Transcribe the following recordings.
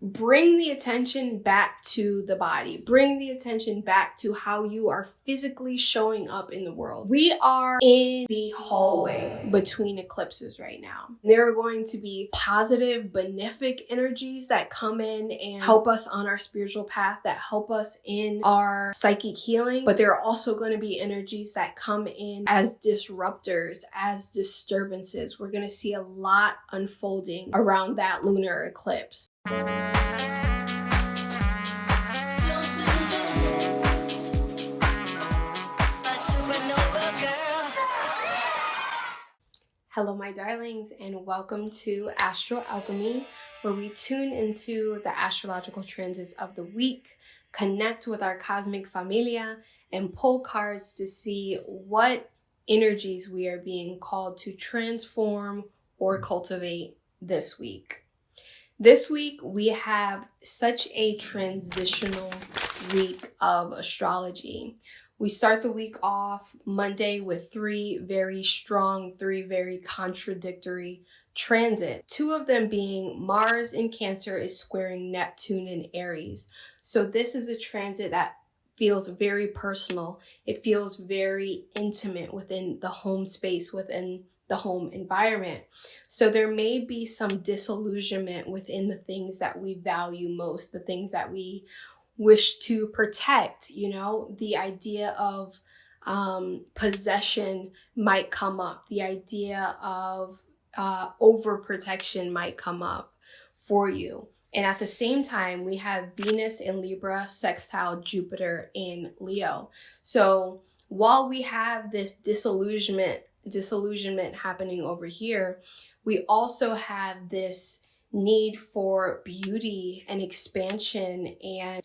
bring the attention back to the body. Bring the attention back to how you are physically showing up in the world. We are in the hallway between eclipses right now. There are going to be positive, benefic energies that come in and help us on our spiritual path, that help us in our psychic healing. But there are also going to be energies that come in as disruptors, as disturbances. We're going to see a lot unfolding around that lunar eclipse. Hello, my darlings, and welcome to Astro Alchemy, where we tune into the astrological transits of the week, connect with our cosmic familia, and pull cards to see what energies we are being called to transform or cultivate this week. This week, we have such a transitional week of astrology. We start the week off Monday with three very strong, three very contradictory transits. Two of them being Mars in Cancer is squaring Neptune in Aries. So this is a transit that feels very personal. It feels very intimate within the home space, within the home environment. So there may be some disillusionment within the things that we value most, the things that we wish to protect. You know, the idea of possession might come up. The idea of overprotection might come up for you. And at the same time, we have Venus in Libra, sextile Jupiter in Leo. So while we have this disillusionment happening over here, we also have this need for beauty and expansion and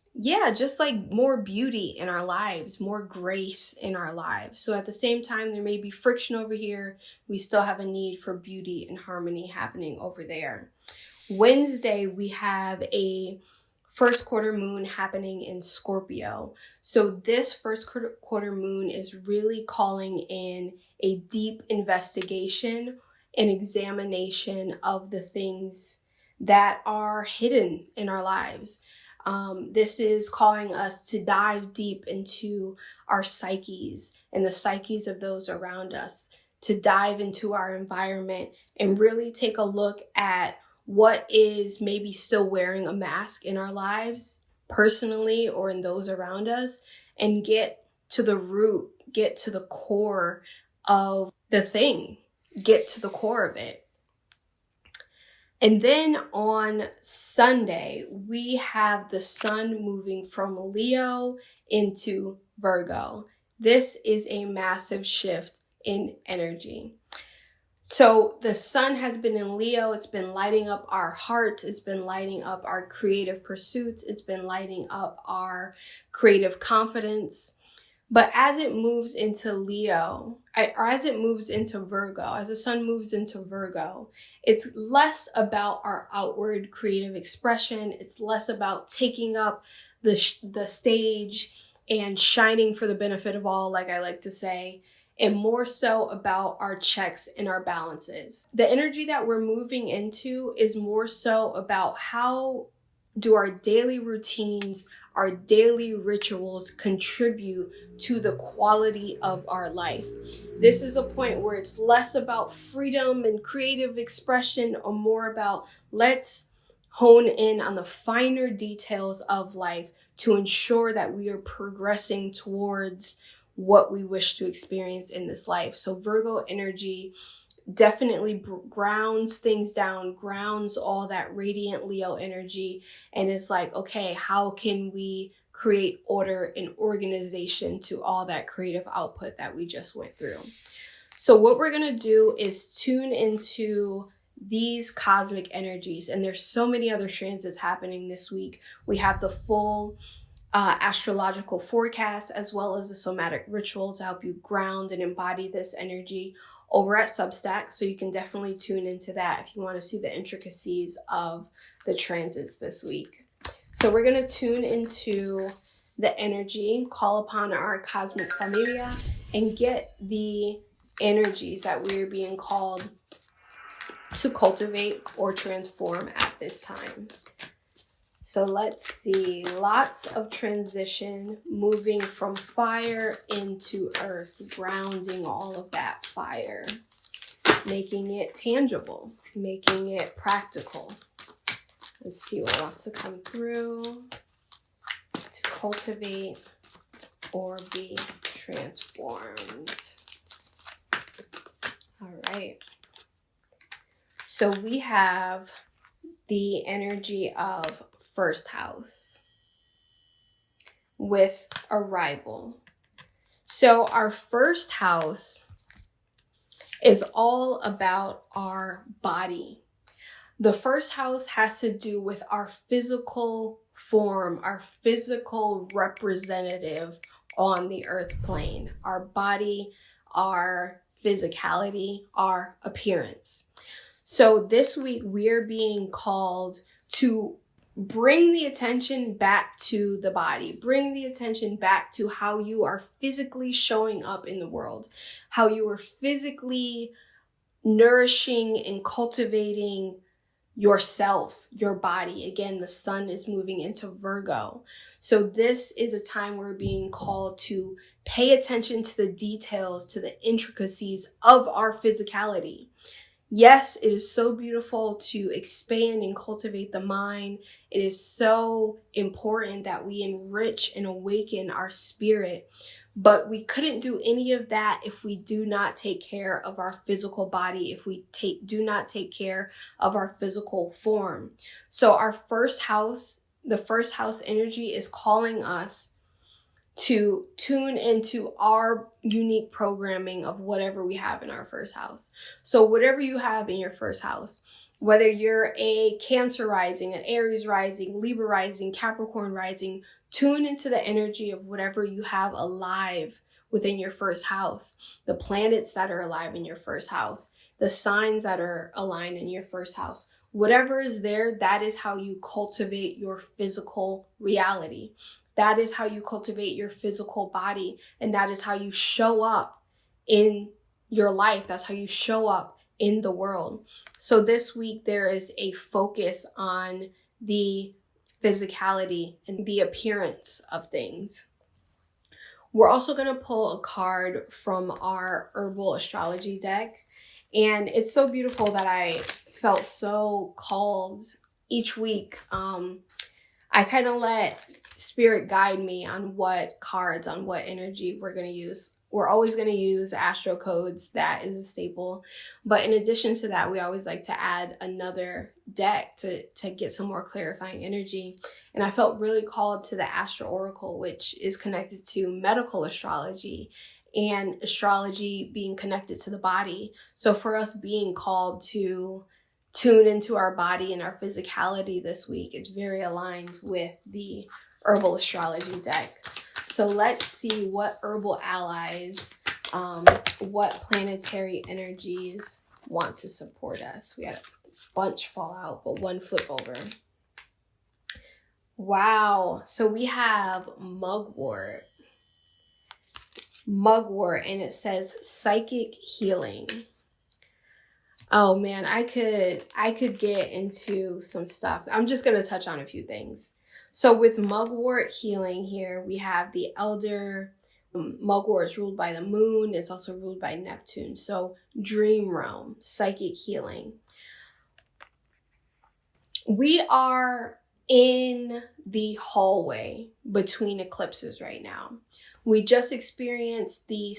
just like more beauty in our lives, more grace in our lives. So at the same time, there may be friction over here. We still have a need for beauty and harmony happening over there. Wednesday, we have a first quarter moon happening in Scorpio. So this first quarter moon is really calling in a deep investigation and examination of the things that are hidden in our lives. This is calling us to dive deep into our psyches and the psyches of those around us, to dive into our environment and really take a look at what is maybe still wearing a mask in our lives, personally or in those around us, and get to the root, get to the core of the thing, get to the core of it. And then on Sunday, we have the sun moving from Leo into Virgo. This is a massive shift in energy. So the sun has been in Leo. It's been lighting up our hearts. It's been lighting up our creative pursuits. It's been lighting up our creative confidence. But as it moves into Leo, or as it moves into Virgo, as the sun moves into Virgo, it's less about our outward creative expression. It's less about taking up the stage and shining for the benefit of all, like I like to say, and more so about our checks and our balances. The energy that we're moving into is more so about how do our daily routines, our daily rituals contribute to the quality of our life. This is a point where it's less about freedom and creative expression, or more about let's hone in on the finer details of life to ensure that we are progressing towards what we wish to experience in this life. So Virgo energy definitely grounds things down, grounds all that radiant Leo energy, and is like, okay, how can we create order and organization to all that creative output that we just went through? So what we're going to do is tune into these cosmic energies, and there's so many other transits happening this week. We have the full astrological forecast, as well as the somatic ritual to help you ground and embody this energy over at Substack. So you can definitely tune into that if you want to see the intricacies of the transits this week. So we're going to tune into the energy, call upon our cosmic familia, and get the energies that we're being called to cultivate or transform at this time. So let's see, lots of transition, moving from fire into earth, grounding all of that fire, making it tangible, making it practical. Let's see what wants to come through to cultivate or be transformed. All right. So we have the energy of first house with arrival. So our first house is all about our body. The first house has to do with our physical form, our physical representative on the earth plane, our body, our physicality, our appearance. So this week we're being called to bring the attention back to the body, bring the attention back to how you are physically showing up in the world, how you are physically nourishing and cultivating yourself, your body. Again, the sun is moving into Virgo. So this is a time we're being called to pay attention to the details, to the intricacies of our physicality. Yes, it is so beautiful to expand and cultivate the mind. It is so important that we enrich and awaken our spirit. But we couldn't do any of that if we do not take care of our physical body, if we do not take care of our physical form. So our first house, the first house energy is calling us to tune into our unique programming of whatever we have in our first house. So whatever you have in your first house, whether you're a Cancer rising, an Aries rising, Libra rising, Capricorn rising, tune into the energy of whatever you have alive within your first house, the planets that are alive in your first house, the signs that are aligned in your first house. Whatever is there, that is how you cultivate your physical reality. That is how you cultivate your physical body, and that is how you show up in your life. That's how you show up in the world. So this week there is a focus on the physicality and the appearance of things. We're also going to pull a card from our herbal astrology deck, and it's so beautiful that I felt so called each week. I kind of let spirit guide me on what cards, on what energy we're going to use. We're always going to use astro codes. That is a staple. But in addition to that, we always like to add another deck to get some more clarifying energy. And I felt really called to the Astro Oracle, which is connected to medical astrology and astrology being connected to the body. So for us being called to tune into our body and our physicality this week, it's very aligned with the herbal astrology deck. So let's see what herbal allies, what planetary energies want to support us. We had a bunch fall out, but one flip over. Wow. So we have mugwort. Mugwort, and it says psychic healing. Oh man, I could get into some stuff. I'm just going to touch on a few things. So with mugwort healing here, we have the elder. Mugwort is ruled by the moon. It's also ruled by Neptune. So dream realm, psychic healing. We are in the hallway between eclipses right now. We just experienced the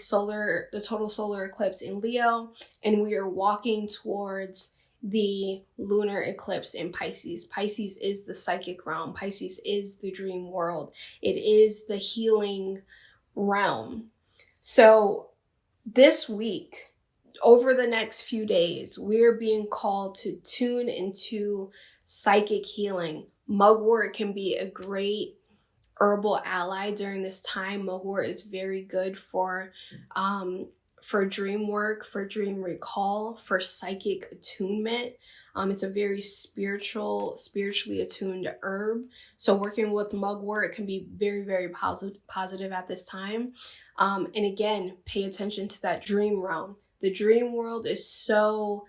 total solar eclipse in Leo, and we are walking towards the lunar eclipse in Pisces. Pisces is the psychic realm. Pisces is the dream world. It is the healing realm. So this week, over the next few days, we're being called to tune into psychic healing. Mugwort can be a great herbal ally during this time. Mugwort is very good for dream work, for dream recall, for psychic attunement. It's a very spiritually attuned herb. So working with mugwort can be very, very positive at this time. And again, pay attention to that dream realm. The dream world is so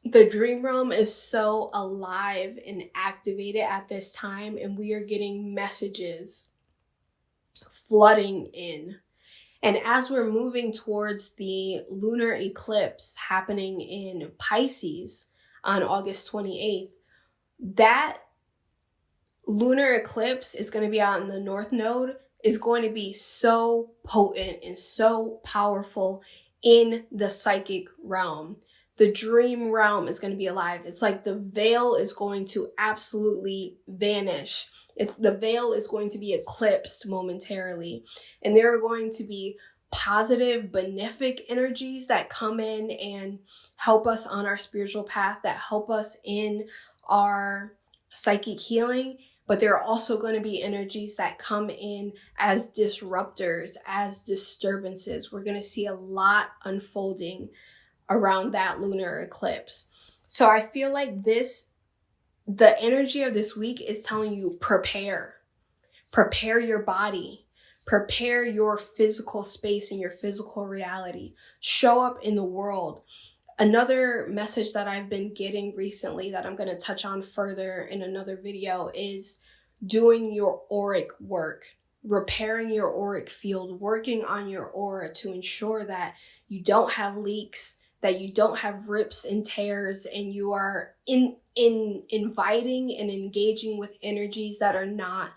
The dream realm is so alive and activated at this time, and we are getting messages flooding in. And as we're moving towards the lunar eclipse happening in Pisces on August 28th, that lunar eclipse is going to be out in the North Node, is going to be so potent and so powerful in the psychic realm. The dream realm is going to be alive. It's like the veil is going to absolutely vanish. The veil is going to be eclipsed momentarily. And there are going to be positive, benefic energies that come in and help us on our spiritual path, that help us in our psychic healing. But there are also going to be energies that come in as disruptors, as disturbances. We're going to see a lot unfolding around that lunar eclipse. So I feel like the energy of this week is telling you prepare your body, prepare your physical space and your physical reality, show up in the world. Another message that I've been getting recently that I'm going to touch on further in another video is doing your auric work, repairing your auric field, working on your aura to ensure that you don't have leaks, that you don't have rips and tears, and you are inviting and engaging with energies that are not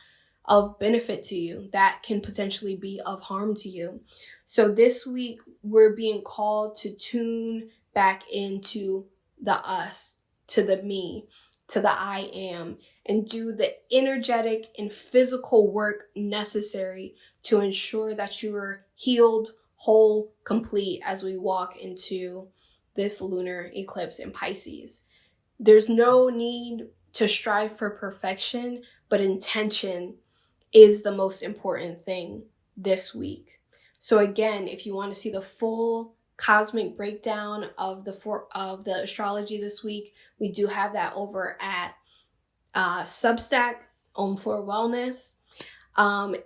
of benefit to you, that can potentially be of harm to you. So this week, we're being called to tune back into the us, to the me, to the I am, and do the energetic and physical work necessary to ensure that you are healed, whole, complete as we walk into this lunar eclipse in Pisces. There's no need to strive for perfection, but intention is the most important thing this week. So again, if you want to see the full cosmic breakdown of the astrology this week, we do have that over at Substack, OmFlorWellness.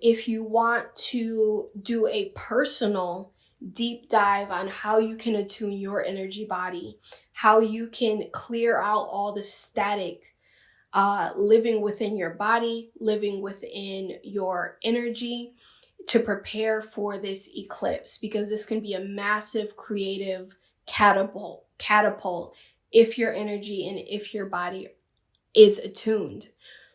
If you want to do a personal deep dive on how you can attune your energy body, how you can clear out all the static living within your body, living within your energy, to prepare for this eclipse, because this can be a massive creative catapult if your energy and if your body is attuned.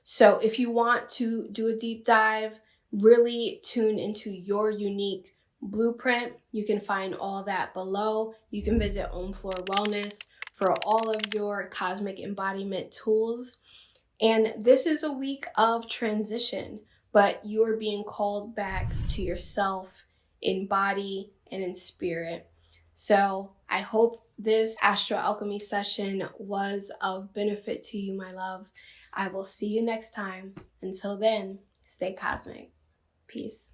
So if you want to do a deep dive, really tune into your unique blueprint, you can find all that below. You can visit OmFlorWellness for all of your cosmic embodiment tools. And this is a week of transition, but you are being called back to yourself in body and in spirit. So I hope this Astro Alchemy session was of benefit to you, my love. I will see you next time. Until then, stay cosmic. Peace.